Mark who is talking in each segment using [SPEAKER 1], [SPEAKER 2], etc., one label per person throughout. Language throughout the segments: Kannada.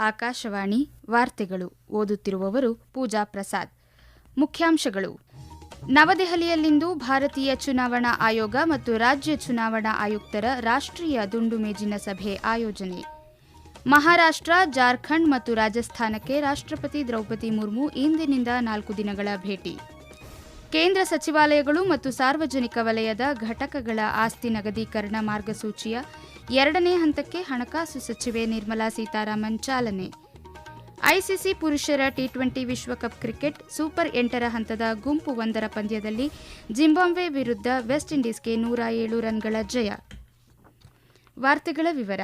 [SPEAKER 1] ಆಕಾಶವಾಣಿ ವಾರ್ತೆಗಳು. ಓದುತ್ತಿರುವವರು ಪೂಜಾ ಪ್ರಸಾದ್. ಮುಖ್ಯಾಂಶಗಳು: ನವದೆಹಲಿಯಲ್ಲಿಂದು ಭಾರತೀಯ ಚುನಾವಣಾ ಆಯೋಗ ಮತ್ತು ರಾಜ್ಯ ಚುನಾವಣಾ ಆಯುಕ್ತರ ರಾಷ್ಟ್ರೀಯ ದುಂಡು ಮೇಜಿನ ಸಭೆ ಆಯೋಜನೆ. ಮಹಾರಾಷ್ಟ್ರ, ಜಾರ್ಖಂಡ್ ಮತ್ತು ರಾಜಸ್ಥಾನಕ್ಕೆ ರಾಷ್ಟ್ರಪತಿ ದ್ರೌಪದಿ ಮುರ್ಮು ಇಂದಿನಿಂದ 4 ದಿನಗಳ ಭೇಟಿ. ಕೇಂದ್ರ ಸಚಿವಾಲಯಗಳು ಮತ್ತು ಸಾರ್ವಜನಿಕ ವಲಯದ ಘಟಕಗಳ ಆಸ್ತಿ ನಗದೀಕರಣ ಮಾರ್ಗಸೂಚಿಯ 2ನೇ ಹಂತಕ್ಕೆ ಹಣಕಾಸು ಸಚಿವೆ ನಿರ್ಮಲಾ ಸೀತಾರಾಮನ್ ಚಾಲನೆ. ಐಸಿಸಿ ಪುರುಷರ ಟಿ20 ವಿಶ್ವಕಪ್ ಕ್ರಿಕೆಟ್ ಸೂಪರ್ 8ರ ಹಂತದ ಗುಂಪು 1ರ ಪಂದ್ಯದಲ್ಲಿ ಜಿಂಬಾಬ್ವೆ ವಿರುದ್ಧ ವೆಸ್ಟ್ ಇಂಡೀಸ್ಗೆ 107 ರನ್ಗಳ ಜಯ. ವಾರ್ತೆಗಳ ವಿವರ.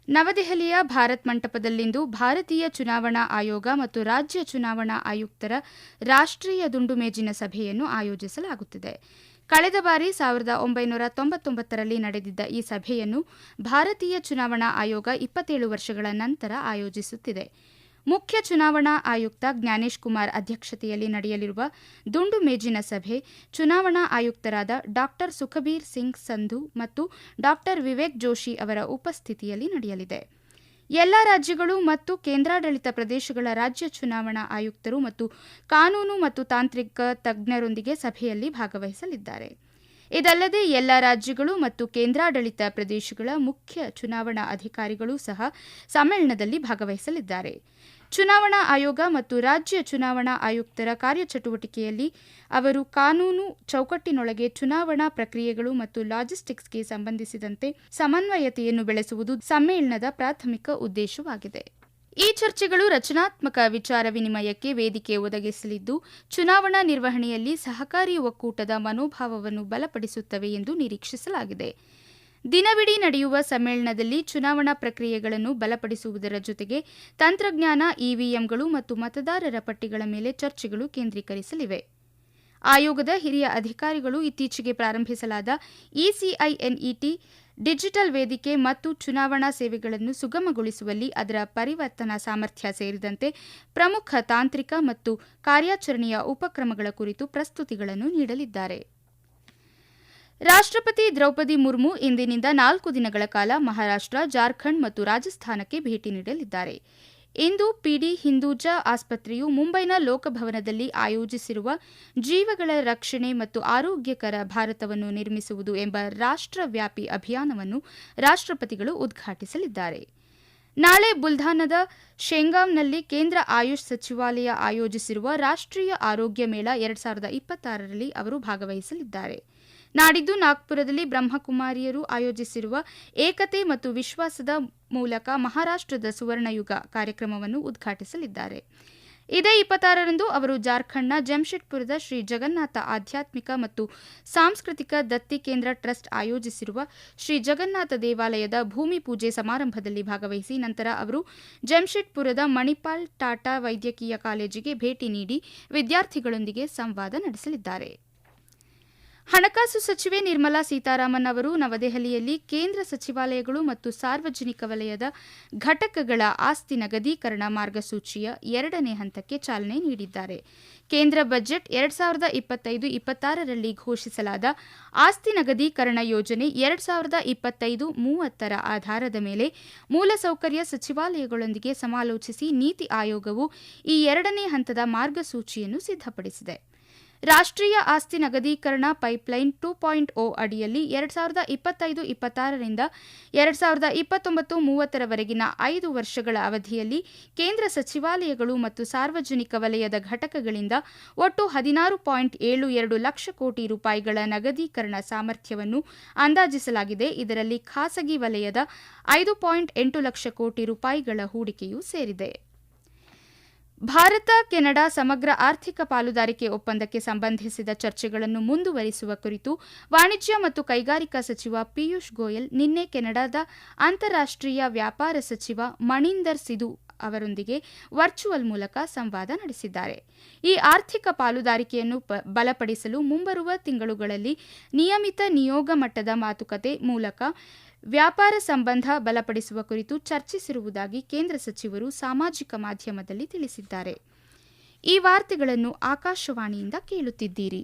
[SPEAKER 1] ನವದೆಹಲಿಯ ಭಾರತ್ ಮಂಟಪದಲ್ಲಿಂದು ಭಾರತೀಯ ಚುನಾವಣಾ ಆಯೋಗ ಮತ್ತು ರಾಜ್ಯ ಚುನಾವಣಾ ಆಯುಕ್ತರ ರಾಷ್ಟ್ರೀಯ ದುಂಡು ಮೇಜಿನ ಸಭೆಯನ್ನು ಆಯೋಜಿಸಲಾಗುತ್ತಿದೆ. ಕಳೆದ ಬಾರಿ 1999ರಲ್ಲಿ ನಡೆದಿದ್ದ ಈ ಸಭೆಯನ್ನು ಭಾರತೀಯ ಚುನಾವಣಾ ಆಯೋಗ 27 ವರ್ಷಗಳ ನಂತರ ಆಯೋಜಿಸುತ್ತಿದೆ. ಮುಖ್ಯ ಚುನಾವಣಾ ಆಯುಕ್ತ ಜ್ಞಾನೇಶ್ ಕುಮಾರ್ ಅಧ್ಯಕ್ಷತೆಯಲ್ಲಿ ನಡೆಯಲಿರುವ ದುಂಡು ಮೇಜಿನ ಸಭೆ ಚುನಾವಣಾ ಆಯುಕ್ತರಾದ ಡಾ ಸುಖಬೀರ್ ಸಿಂಗ್ ಸಂಧು ಮತ್ತು ಡಾ ವಿವೇಕ್ ಜೋಶಿ ಅವರ ಉಪಸ್ಥಿತಿಯಲ್ಲಿ ನಡೆಯಲಿದೆ. ಎಲ್ಲಾ ರಾಜ್ಯಗಳು ಮತ್ತು ಕೇಂದ್ರಾಡಳಿತ ಪ್ರದೇಶಗಳ ರಾಜ್ಯ ಚುನಾವಣಾ ಆಯುಕ್ತರು ಮತ್ತು ಕಾನೂನು ಮತ್ತು ತಾಂತ್ರಿಕ ತಜ್ಞರೊಂದಿಗೆ ಸಭೆಯಲ್ಲಿ ಭಾಗವಹಿಸಲಿದ್ದಾರೆ. ಇದಲ್ಲದೆ ಎಲ್ಲ ರಾಜ್ಯಗಳು ಮತ್ತು ಕೇಂದ್ರಾಡಳಿತ ಪ್ರದೇಶಗಳ ಮುಖ್ಯ ಚುನಾವಣಾ ಅಧಿಕಾರಿಗಳು ಸಹ ಸಮ್ಮೇಳನದಲ್ಲಿ ಭಾಗವಹಿಸಲಿದ್ದಾರೆ. ಚುನಾವಣಾ ಆಯೋಗ ಮತ್ತು ರಾಜ್ಯ ಚುನಾವಣಾ ಆಯುಕ್ತರ ಕಾರ್ಯಚಟುವಟಿಕೆಯಲ್ಲಿ ಅವರು ಕಾನೂನು ಚೌಕಟ್ಟಿನೊಳಗೆ ಚುನಾವಣಾ ಪ್ರಕ್ರಿಯೆಗಳು ಮತ್ತು ಲಾಜಿಸ್ಟಿಕ್ಸ್ಗೆ ಸಂಬಂಧಿಸಿದಂತೆ ಸಮನ್ವಯತೆಯನ್ನು ಬೆಳೆಸುವುದು ಸಮ್ಮೇಳನದ ಪ್ರಾಥಮಿಕ ಉದ್ದೇಶವಾಗಿದೆ. ಈ ಚರ್ಚೆಗಳು ರಚನಾತ್ಮಕ ವಿಚಾರ ವಿನಿಮಯಕ್ಕೆ ವೇದಿಕೆ ಒದಗಿಸಲಿದ್ದು, ಚುನಾವಣಾ ನಿರ್ವಹಣೆಯಲ್ಲಿ ಸಹಕಾರಿ ಒಕ್ಕೂಟದ ಮನೋಭಾವವನ್ನು ಬಲಪಡಿಸುತ್ತವೆ ಎಂದು ನಿರೀಕ್ಷಿಸಲಾಗಿದೆ. ದಿನವಿಡೀ ನಡೆಯುವ ಸಮ್ಮೇಳನದಲ್ಲಿ ಚುನಾವಣಾ ಪ್ರಕ್ರಿಯೆಗಳನ್ನು ಬಲಪಡಿಸುವುದರ ಜೊತೆಗೆ ತಂತ್ರಜ್ಞಾನ, ಇವಿಎಂಗಳು ಮತ್ತು ಮತದಾರರ ಪಟ್ಟಿಗಳ ಮೇಲೆ ಚರ್ಚೆಗಳು ಕೇಂದ್ರೀಕರಿಸಲಿವೆ. ಆಯೋಗದ ಹಿರಿಯ ಅಧಿಕಾರಿಗಳು ಇತ್ತೀಚೆಗೆ ಪ್ರಾರಂಭಿಸಲಾದ ಇಸಿಐಎನ್ಇಟಿ ಡಿಜಿಟಲ್ ವೇದಿಕೆ ಮತ್ತು ಚುನಾವಣಾ ಸೇವೆಗಳನ್ನು ಸುಗಮಗೊಳಿಸುವಲ್ಲಿ ಅದರ ಪರಿವರ್ತನಾ ಸಾಮರ್ಥ್ಯ ಸೇರಿದಂತೆ ಪ್ರಮುಖ ತಾಂತ್ರಿಕ ಮತ್ತು ಕಾರ್ಯಾಚರಣೆಯ ಉಪಕ್ರಮಗಳ ಕುರಿತು ಪ್ರಸ್ತುತಿಗಳನ್ನು ನೀಡಲಿದ್ದಾರೆ. ರಾಷ್ಟ್ರಪತಿ ದ್ರೌಪದಿ ಮುರ್ಮು ಇಂದಿನಿಂದ 4 ದಿನಗಳ ಕಾಲ ಮಹಾರಾಷ್ಟ್ರ, ಜಾರ್ಖಂಡ್ ಮತ್ತು ರಾಜಸ್ಥಾನಕ್ಕೆ ಭೇಟಿ ನೀಡಲಿದ್ದಾರೆ. ಇಂದು ಪಿಡಿ ಹಿಂದೂಜಾ ಆಸ್ಪತ್ರೆಯು ಮುಂಬೈನ ಲೋಕಭವನದಲ್ಲಿ ಆಯೋಜಿಸಿರುವ ಜೀವಗಳ ರಕ್ಷಣೆ ಮತ್ತು ಆರೋಗ್ಯಕರ ಭಾರತವನ್ನು ನಿರ್ಮಿಸುವುದು ಎಂಬ ರಾಷ್ಟ್ರವ್ಯಾಪಿ ಅಭಿಯಾನವನ್ನು ರಾಷ್ಟ್ರಪತಿಗಳು ಉದ್ಘಾಟಿಸಲಿದ್ದಾರೆ. ನಾಳೆ ಬುಲ್ಧಾನದ ಶೇಂಗಾವ್ನಲ್ಲಿ ಕೇಂದ್ರ ಆಯುಷ್ ಸಚಿವಾಲಯ ಆಯೋಜಿಸಿರುವ ರಾಷ್ಟ್ರೀಯ ಆರೋಗ್ಯ ಮೇಳ 2026ರಲ್ಲಿ ಅವರು ಭಾಗವಹಿಸಲಿದ್ದಾರೆ. ನಾಡಿದ್ದು ನಾಗ್ಪುರದಲ್ಲಿ ಬ್ರಹ್ಮಕುಮಾರಿಯರು ಆಯೋಜಿಸಿರುವ ಏಕತೆ ಮತ್ತು ವಿಶ್ವಾಸದ ಮೂಲಕ ಮಹಾರಾಷ್ಟ್ರದ ಸುವರ್ಣಯುಗ ಕಾರ್ಯಕ್ರಮವನ್ನು ಉದ್ಘಾಟಿಸಲಿದ್ದಾರೆ. ಇದೇ 26ರಂದು ಅವರು ಜಾರ್ಖಂಡ್ನ ಜಮ್ಶೆಡ್ಪುರದ ಶ್ರೀ ಜಗನ್ನಾಥ ಆಧ್ಯಾತ್ಮಿಕ ಮತ್ತು ಸಾಂಸ್ಕೃತಿಕ ದತ್ತಿ ಕೇಂದ್ರ ಟ್ರಸ್ಟ್ ಆಯೋಜಿಸಿರುವ ಶ್ರೀ ಜಗನ್ನಾಥ ದೇವಾಲಯದ ಭೂಮಿ ಪೂಜೆ ಸಮಾರಂಭದಲ್ಲಿ ಭಾಗವಹಿಸಿ ನಂತರ ಅವರು ಜಮ್ಶೆಡ್ಪುರದ ಮಣಿಪಾಲ್ ಟಾಟಾ ವೈದ್ಯಕೀಯ ಕಾಲೇಜಿಗೆ ಭೇಟಿ ನೀಡಿ ವಿದ್ಯಾರ್ಥಿಗಳೊಂದಿಗೆ ಸಂವಾದ ನಡೆಸಲಿದ್ದಾರೆ. ಹಣಕಾಸು ಸಚಿವೆ ನಿರ್ಮಲಾ ಸೀತಾರಾಮನ್ ಅವರು ನವದೆಹಲಿಯಲ್ಲಿ ಕೇಂದ್ರ ಸಚಿವಾಲಯಗಳು ಮತ್ತು ಸಾರ್ವಜನಿಕ ವಲಯದ ಘಟಕಗಳ ಆಸ್ತಿ ನಗದೀಕರಣ ಮಾರ್ಗಸೂಚಿಯ 2ನೇ ಹಂತಕ್ಕೆ ಚಾಲನೆ ನೀಡಿದ್ದಾರೆ. ಕೇಂದ್ರ ಬಜೆಟ್ 2025-26ರಲ್ಲಿ ಘೋಷಿಸಲಾದ ಆಸ್ತಿ ನಗದೀಕರಣ ಯೋಜನೆ 2025-30ರ ಆಧಾರದ ಮೇಲೆ ಮೂಲಸೌಕರ್ಯ ಸಚಿವಾಲಯಗಳೊಂದಿಗೆ ಸಮಾಲೋಚಿಸಿ ನೀತಿ ಆಯೋಗವು ಈ 2ನೇ ಹಂತದ ಮಾರ್ಗಸೂಚಿಯನ್ನು ಸಿದ್ಧಪಡಿಸಿದೆ. ರಾಷ್ಟ್ರೀಯ ಆಸ್ತಿ ನಗದೀಕರಣ ಪೈಪ್ಲೈನ್ 2.0 ಅಡಿಯಲ್ಲಿ 2025-26ರಿಂದ 2029-30ರವರೆಗಿನ 5 ವರ್ಷಗಳ ಅವಧಿಯಲ್ಲಿ ಕೇಂದ್ರ ಸಚಿವಾಲಯಗಳು ಮತ್ತು ಸಾರ್ವಜನಿಕ ವಲಯದ ಘಟಕಗಳಿಂದ ಒಟ್ಟು 16.72 ಲಕ್ಷ ಕೋಟಿ ರೂಪಾಯಿಗಳ ನಗದೀಕರಣ ಸಾಮರ್ಥ್ಯವನ್ನು ಅಂದಾಜಿಸಲಾಗಿದೆ. ಇದರಲ್ಲಿ ಖಾಸಗಿ ವಲಯದ 5.8 ಲಕ್ಷ ಕೋಟಿ ರೂಪಾಯಿಗಳ ಹೂಡಿಕೆಯೂ ಸೇರಿದೆ. ಭಾರತ ಕೆನಡಾ ಸಮಗ್ರ ಆರ್ಥಿಕ ಪಾಲುದಾರಿಕೆ ಒಪ್ಪಂದಕ್ಕೆ ಸಂಬಂಧಿಸಿದ ಚರ್ಚೆಗಳನ್ನು ಮುಂದುವರಿಸುವ ಕುರಿತು ವಾಣಿಜ್ಯ ಮತ್ತು ಕೈಗಾರಿಕಾ ಸಚಿವ ಪಿಯೂಷ್ ಗೋಯಲ್ ನಿನ್ನೆ ಕೆನಡಾದ ಅಂತಾರಾಷ್ಟ್ರೀಯ ವ್ಯಾಪಾರ ಸಚಿವ ಮಣೀಂದರ್ ಸಿಧು ಅವರೊಂದಿಗೆ ವರ್ಚುವಲ್ ಮೂಲಕ ಸಂವಾದ ನಡೆಸಿದ್ದಾರೆ. ಈ ಆರ್ಥಿಕ ಪಾಲುದಾರಿಕೆಯನ್ನು ಬಲಪಡಿಸಲು ಮುಂಬರುವ ತಿಂಗಳುಗಳಲ್ಲಿ ನಿಯಮಿತ ನಿಯೋಗ ಮಟ್ಟದ ಮಾತುಕತೆ ಮೂಲಕ ವ್ಯಾಪಾರ ಸಂಬಂಧ ಬಲಪಡಿಸುವ ಕುರಿತು ಚರ್ಚಿಸಿರುವುದಾಗಿ ಕೇಂದ್ರ ಸಚಿವರು ಸಾಮಾಜಿಕ ಮಾಧ್ಯಮದಲ್ಲಿ ತಿಳಿಸಿದ್ದಾರೆ. ಈ ವಾರ್ತೆಗಳನ್ನು ಆಕಾಶವಾಣಿಯಿಂದ ಕೇಳುತ್ತಿದ್ದೀರಿ.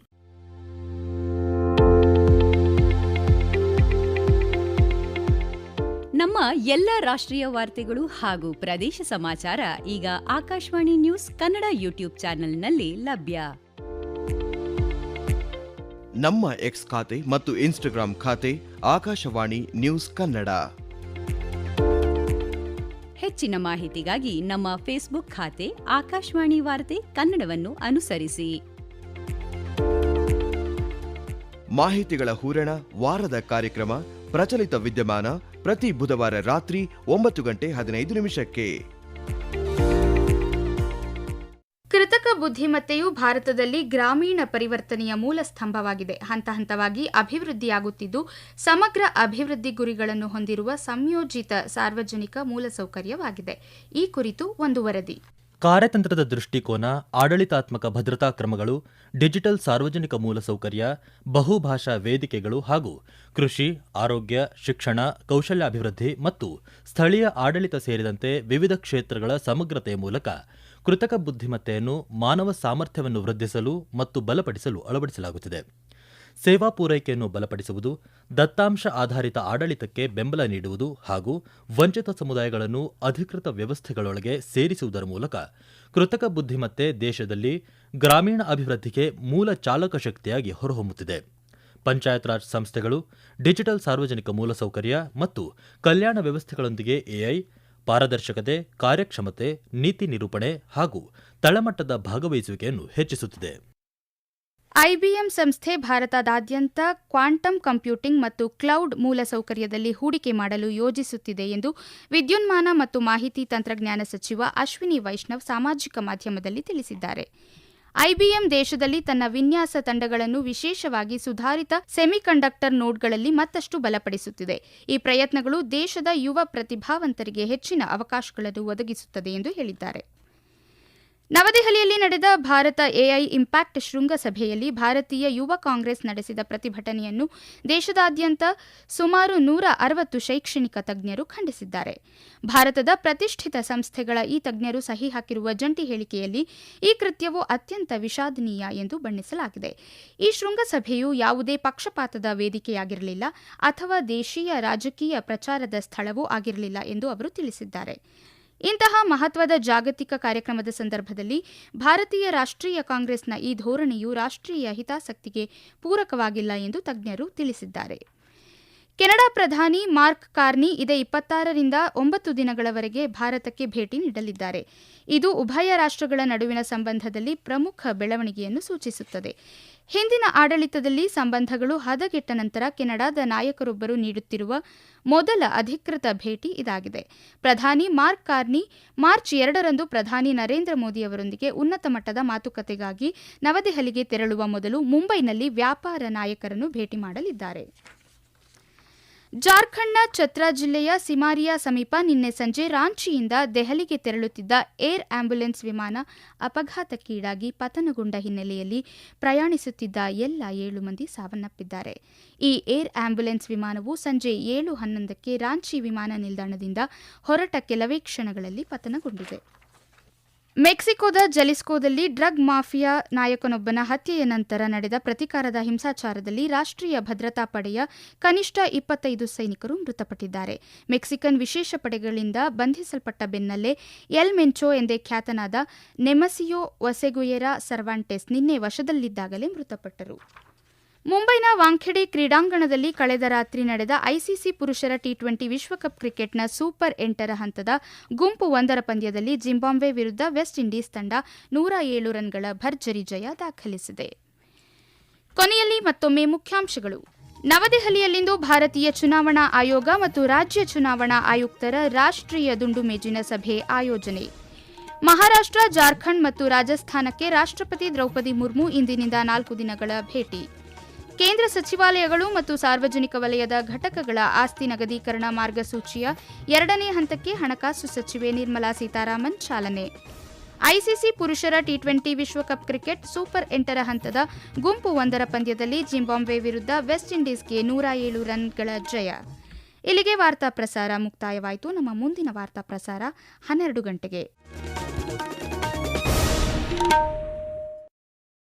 [SPEAKER 2] ನಮ್ಮ ಎಲ್ಲ ರಾಷ್ಟ್ರೀಯ ವಾರ್ತೆಗಳು ಹಾಗೂ ಪ್ರದೇಶ ಸಮಾಚಾರ ಈಗ ಆಕಾಶವಾಣಿ ನ್ಯೂಸ್ ಕನ್ನಡ ಯೂಟ್ಯೂಬ್ ಚಾನೆಲ್ನಲ್ಲಿ ಲಭ್ಯ.
[SPEAKER 3] ನಮ್ಮ ಎಕ್ಸ್ ಖಾತೆ ಮತ್ತು ಇನ್ಸ್ಟಾಗ್ರಾಂ ಖಾತೆ ಆಕಾಶವಾಣಿ ನ್ಯೂಸ್ ಕನ್ನಡ.
[SPEAKER 2] ಹೆಚ್ಚಿನ ಮಾಹಿತಿಗಾಗಿ ನಮ್ಮ ಫೇಸ್ಬುಕ್ ಖಾತೆ ಆಕಾಶವಾಣಿ ವಾರ್ತೆ ಕನ್ನಡವನ್ನು ಅನುಸರಿಸಿ.
[SPEAKER 3] ಮಾಹಿತಿಗಳ ಹೂರಣ, ವಾರದ ಕಾರ್ಯಕ್ರಮ ಪ್ರಚಲಿತ ವಿದ್ಯಮಾನ ಪ್ರತಿ ಬುಧವಾರ ರಾತ್ರಿ 9:15
[SPEAKER 1] ಕೃತಕ ಬುದ್ಧಿಮತ್ತೆಯು ಭಾರತದಲ್ಲಿ ಗ್ರಾಮೀಣ ಪರಿವರ್ತನೆಯ ಮೂಲ ಸ್ತಂಭವಾಗಿದೆ. ಹಂತ ಹಂತವಾಗಿ ಅಭಿವೃದ್ಧಿಯಾಗುತ್ತಿದ್ದು ಸಮಗ್ರ ಅಭಿವೃದ್ಧಿ ಗುರಿಗಳನ್ನು ಹೊಂದಿರುವ ಸಂಯೋಜಿತ ಸಾರ್ವಜನಿಕ ಮೂಲಸೌಕರ್ಯವಾಗಿದೆ. ಈ ಕುರಿತು ಒಂದು ವರದಿ.
[SPEAKER 4] ಕಾರ್ಯತಂತ್ರದ ದೃಷ್ಟಿಕೋನ, ಆಡಳಿತಾತ್ಮಕ ಭದ್ರತಾ ಕ್ರಮಗಳು, ಡಿಜಿಟಲ್ ಸಾರ್ವಜನಿಕ ಮೂಲಸೌಕರ್ಯ, ಬಹುಭಾಷಾ ವೇದಿಕೆಗಳು ಹಾಗೂ ಕೃಷಿ, ಆರೋಗ್ಯ, ಶಿಕ್ಷಣ, ಕೌಶಲ್ಯಾಭಿವೃದ್ಧಿ ಮತ್ತು ಸ್ಥಳೀಯ ಆಡಳಿತ ಸೇರಿದಂತೆ ವಿವಿಧ ಕ್ಷೇತ್ರಗಳ ಸಮಗ್ರತೆಯ ಮೂಲಕ ಕೃತಕ ಬುದ್ಧಿಮತ್ತೆಯನ್ನು ಮಾನವ ಸಾಮರ್ಥ್ಯವನ್ನು ವೃದ್ಧಿಸಲು ಮತ್ತು ಬಲಪಡಿಸಲು ಅಳವಡಿಸಲಾಗುತ್ತಿದೆ. ಸೇವಾ ಪೂರೈಕೆಯನ್ನು ಬಲಪಡಿಸುವುದು, ದತ್ತಾಂಶ ಆಧಾರಿತ ಆಡಳಿತಕ್ಕೆ ಬೆಂಬಲ ನೀಡುವುದು ಹಾಗೂ ವಂಚಿತ ಸಮುದಾಯಗಳನ್ನು ಅಧಿಕೃತ ವ್ಯವಸ್ಥೆಗಳೊಳಗೆ ಸೇರಿಸುವುದರ ಮೂಲಕ ಕೃತಕ ಬುದ್ಧಿಮತ್ತೆ ದೇಶದಲ್ಲಿ ಗ್ರಾಮೀಣ ಅಭಿವೃದ್ಧಿಗೆ ಮೂಲ ಚಾಲಕ ಶಕ್ತಿಯಾಗಿ ಹೊರಹೊಮ್ಮುತ್ತಿದೆ. ಪಂಚಾಯತ್ ರಾಜ್ ಸಂಸ್ಥೆಗಳು ಡಿಜಿಟಲ್ ಸಾರ್ವಜನಿಕ ಮೂಲಸೌಕರ್ಯ ಮತ್ತು ಕಲ್ಯಾಣ ವ್ಯವಸ್ಥೆಗಳೊಂದಿಗೆ ಎಐ, ಪಾರದರ್ಶಕತೆ, ಕಾರ್ಯಕ್ಷಮತೆ, ನೀತಿ ನಿರೂಪಣೆ ಹಾಗೂ ತಳಮಟ್ಟದ ಭಾಗವಹಿಸುವಿಕೆಯನ್ನು ಹೆಚ್ಚಿಸುತ್ತಿದೆ.
[SPEAKER 1] ಐಬಿಎಂ ಸಂಸ್ಥೆ ಭಾರತದಾದ್ಯಂತ ಕ್ವಾಂಟಮ್ ಕಂಪ್ಯೂಟಿಂಗ್ ಮತ್ತು ಕ್ಲೌಡ್ ಮೂಲಸೌಕರ್ಯದಲ್ಲಿ ಹೂಡಿಕೆ ಮಾಡಲು ಯೋಜಿಸುತ್ತಿದೆ ಎಂದು ವಿದ್ಯುನ್ಮಾನ ಮತ್ತು ಮಾಹಿತಿ ತಂತ್ರಜ್ಞಾನ ಸಚಿವ ಅಶ್ವಿನಿ ವೈಷ್ಣವ್ ಸಾಮಾಜಿಕ ಮಾಧ್ಯಮದಲ್ಲಿ ತಿಳಿಸಿದ್ದಾರೆ. ಐಬಿಎಂ ದೇಶದಲ್ಲಿ ತನ್ನ ವಿನ್ಯಾಸ ತಂಡಗಳನ್ನು ವಿಶೇಷವಾಗಿ ಸುಧಾರಿತ ಸೆಮಿಕಂಡಕ್ಟರ್ ನೋಡ್ಗಳಲ್ಲಿ ಮತ್ತಷ್ಟು ಬಲಪಡಿಸುತ್ತಿದೆ. ಈ ಪ್ರಯತ್ನಗಳು ದೇಶದ ಯುವ ಪ್ರತಿಭಾವಂತರಿಗೆ ಹೆಚ್ಚಿನ ಅವಕಾಶಗಳನ್ನು ಒದಗಿಸುತ್ತದೆ ಎಂದು ಹೇಳಿದ್ದಾರೆ. ನವದೆಹಲಿಯಲ್ಲಿ ನಡೆದ ಭಾರತ ಎಐ ಇಂಪ್ಯಾಕ್ಟ್ ಶೃಂಗಸಭೆಯಲ್ಲಿ ಭಾರತೀಯ ಯುವ ಕಾಂಗ್ರೆಸ್ ನಡೆಸಿದ ಪ್ರತಿಭಟನೆಯನ್ನು ದೇಶದಾದ್ಯಂತ ಸುಮಾರು 160 ಶೈಕ್ಷಣಿಕ ತಜ್ಞರು ಖಂಡಿಸಿದ್ದಾರೆ. ಭಾರತದ ಪ್ರತಿಷ್ಠಿತ ಸಂಸ್ಥೆಗಳ ಈ ತಜ್ಞರು ಸಹಿ ಹಾಕಿರುವ ಜಂಟಿ ಹೇಳಿಕೆಯಲ್ಲಿ ಈ ಕೃತ್ಯವು ಅತ್ಯಂತ ವಿಷಾದನೀಯ ಎಂದು ಬಣ್ಣಿಸಲಾಗಿದೆ. ಈ ಶೃಂಗಸಭೆಯು ಯಾವುದೇ ಪಕ್ಷಪಾತದ ವೇದಿಕೆಯಾಗಿರಲಿಲ್ಲ ಅಥವಾ ದೇಶೀಯ ರಾಜಕೀಯ ಪ್ರಚಾರದ ಸ್ಥಳವೂ ಆಗಿರಲಿಲ್ಲ ಎಂದು ಅವರು ತಿಳಿಸಿದ್ದಾರೆ. ಇಂತಹ ಮಹತ್ವದ ಜಾಗತಿಕ ಕಾರ್ಯಕ್ರಮದ ಸಂದರ್ಭದಲ್ಲಿ ಭಾರತೀಯ ರಾಷ್ಟ್ರೀಯ ಕಾಂಗ್ರೆಸ್ನ ಈ ಧೋರಣೆಯು ರಾಷ್ಟ್ರೀಯ ಹಿತಾಸಕ್ತಿಗೆ ಪೂರಕವಾಗಿಲ್ಲ ಎಂದು ತಜ್ಞರು ತಿಳಿಸಿದ್ದಾರೆ. ಕೆನಡಾ ಪ್ರಧಾನಿ ಮಾರ್ಕ್ ಕಾರ್ನಿ ಇದೇ 26ರಿಂದ 9 ದಿನಗಳವರೆಗೆ ಭಾರತಕ್ಕೆ ಭೇಟಿ ನೀಡಲಿದ್ದಾರೆ. ಇದು ಉಭಯ ರಾಷ್ಟ್ರಗಳ ನಡುವಿನ ಸಂಬಂಧದಲ್ಲಿ ಪ್ರಮುಖ ಬೆಳವಣಿಗೆಯನ್ನು ಸೂಚಿಸುತ್ತದೆ. ಹಿಂದಿನ ಆಡಳಿತದಲ್ಲಿ ಸಂಬಂಧಗಳು ಹದಗೆಟ್ಟ ನಂತರ ಕೆನಡಾದ ನಾಯಕರೊಬ್ಬರು ನೀಡುತ್ತಿರುವ ಮೊದಲ ಅಧಿಕೃತ ಭೇಟಿ ಇದಾಗಿದೆ. ಪ್ರಧಾನಿ ಮಾರ್ಕ್ ಕಾರ್ನಿ ಮಾರ್ಚ್ 2ರಂದು ಪ್ರಧಾನಿ ನರೇಂದ್ರ ಮೋದಿ ಅವರೊಂದಿಗೆ ಉನ್ನತ ಮಟ್ಟದ ಮಾತುಕತೆಗಾಗಿ ನವದೆಹಲಿಗೆ ತೆರಳುವ ಮೊದಲು ಮುಂಬೈನಲ್ಲಿ ವ್ಯಾಪಾರ ನಾಯಕರನ್ನು ಭೇಟಿ ಮಾಡಲಿದ್ದಾರೆ. ಜಾರ್ಖಂಡ್ನ ಛತ್ರಾ ಜಿಲ್ಲೆಯ ಸಿಮಾರಿಯಾ ಸಮೀಪ ನಿನ್ನೆ ಸಂಜೆ ರಾಂಚಿಯಿಂದ ದೆಹಲಿಗೆ ತೆರಳುತ್ತಿದ್ದ ಏರ್ ಆಂಬ್ಯುಲೆನ್ಸ್ ವಿಮಾನ ಅಪಘಾತಕ್ಕೀಡಾಗಿ ಪತನಗೊಂಡ ಹಿನ್ನೆಲೆಯಲ್ಲಿ ಪ್ರಯಾಣಿಸುತ್ತಿದ್ದ ಎಲ್ಲ 7 ಮಂದಿ ಸಾವನ್ನಪ್ಪಿದ್ದಾರೆ. ಈ ಏರ್ ಆಂಬ್ಯುಲೆನ್ಸ್ ವಿಮಾನವು ಸಂಜೆ 7:11ಕ್ಕೆ ರಾಂಚಿ ವಿಮಾನ ನಿಲ್ದಾಣದಿಂದ ಹೊರಟ ಕೆಲವೇ ಕ್ಷಣಗಳಲ್ಲಿ ಪತನಗೊಂಡಿದೆ. ಮೆಕ್ಸಿಕೋದ ಜಲಿಸ್ಕೋದಲ್ಲಿ ಡ್ರಗ್ ಮಾಫಿಯಾ ನಾಯಕನೊಬ್ಬನ ಹತ್ಯೆಯ ನಂತರ ನಡೆದ ಪ್ರತೀಕಾರದ ಹಿಂಸಾಚಾರದಲ್ಲಿ ರಾಷ್ಟ್ರೀಯ ಭದ್ರತಾ ಪಡೆಯ ಕನಿಷ್ಠ 25 ಸೈನಿಕರು ಮೃತಪಟ್ಟಿದ್ದಾರೆ. ಮೆಕ್ಸಿಕನ್ ವಿಶೇಷ ಪಡೆಗಳಿಂದ ಬಂಧಿಸಲ್ಪಟ್ಟ ಬೆನ್ನಲ್ಲೇ ಎಲ್ ಮೆಂಚೋ ಎಂದೇ ಖ್ಯಾತನಾದ ನೆಮಸಿಯೋ ಒಸೆಗುಯೆರಾ ಸರ್ವಾಂಟೆಸ್ ನಿನ್ನೆ ವಶದಲ್ಲಿದ್ದಾಗಲೇ ಮೃತಪಟ್ಟರು. ಮುಂಬೈನ ವಾಂಖೆಡೆ ಕ್ರೀಡಾಂಗಣದಲ್ಲಿ ಕಳೆದ ರಾತ್ರಿ ನಡೆದ ಐಸಿಸಿ ಪುರುಷರ ಟಿ20 ವಿಶ್ವಕಪ್ ಕ್ರಿಕೆಟ್ನ ಸೂಪರ್ 8ರ ಹಂತದ ಗುಂಪು 1ರ ಪಂದ್ಯದಲ್ಲಿ ಜಿಂಬಾಬ್ವೆ ವಿರುದ್ಧ ವೆಸ್ಟ್ ಇಂಡೀಸ್ ತಂಡ 107 ರನ್ಗಳ ಭರ್ಜರಿ ಜಯ ದಾಖಲಿಸಿದೆ. ಕೊನೆಯಲ್ಲಿ ಮತ್ತೊಮ್ಮೆ ಮುಖ್ಯಾಂಶಗಳು. ನವದೆಹಲಿಯಲ್ಲಿಂದು ಭಾರತೀಯ ಚುನಾವಣಾ ಆಯೋಗ ಮತ್ತು ರಾಜ್ಯ ಚುನಾವಣಾ ಆಯುಕ್ತರ ರಾಷ್ಟ್ರೀಯ ದುಂಡು ಮೇಜಿನ ಸಭೆ ಆಯೋಜನೆ. ಮಹಾರಾಷ್ಟ್ರ, ಜಾರ್ಖಂಡ್ ಮತ್ತು ರಾಜಸ್ಥಾನಕ್ಕೆ ರಾಷ್ಟ್ರಪತಿ ದ್ರೌಪದಿ ಮುರ್ಮು ಇಂದಿನಿಂದ 4 ದಿನಗಳ ಭೇಟಿ. ಕೇಂದ್ರ ಸಚಿವಾಲಯಗಳು ಮತ್ತು ಸಾರ್ವಜನಿಕ ವಲಯದ ಘಟಕಗಳ ಆಸ್ತಿ ನಗದೀಕರಣ ಮಾರ್ಗಸೂಚಿಯ 2ನೇ ಹಂತಕ್ಕೆ ಹಣಕಾಸು ಸಚಿವೆ ನಿರ್ಮಲಾ ಸೀತಾರಾಮನ್ ಚಾಲನೆ. ಐಸಿಸಿ ಪುರುಷರ ಟಿ20 ವಿಶ್ವಕಪ್ ಕ್ರಿಕೆಟ್ ಸೂಪರ್ 8ರ ಹಂತದ ಗುಂಪು 1ರ ಪಂದ್ಯದಲ್ಲಿ ಜಿಂಬಾಬ್ವೆ ವಿರುದ್ಧ ವೆಸ್ಟ್ ಇಂಡೀಸ್ಗೆ 107 ರನ್ಗಳ ಜಯ. ಇಲ್ಲಿಗೆ ವಾರ್ತಾ ಪ್ರಸಾರ ಮುಕ್ತಾಯವಾಯಿತು. ನಮ್ಮ ಮುಂದಿನ ವಾರ್ತಾ ಪ್ರಸಾರ 12 ಗಂಟೆಗೆ.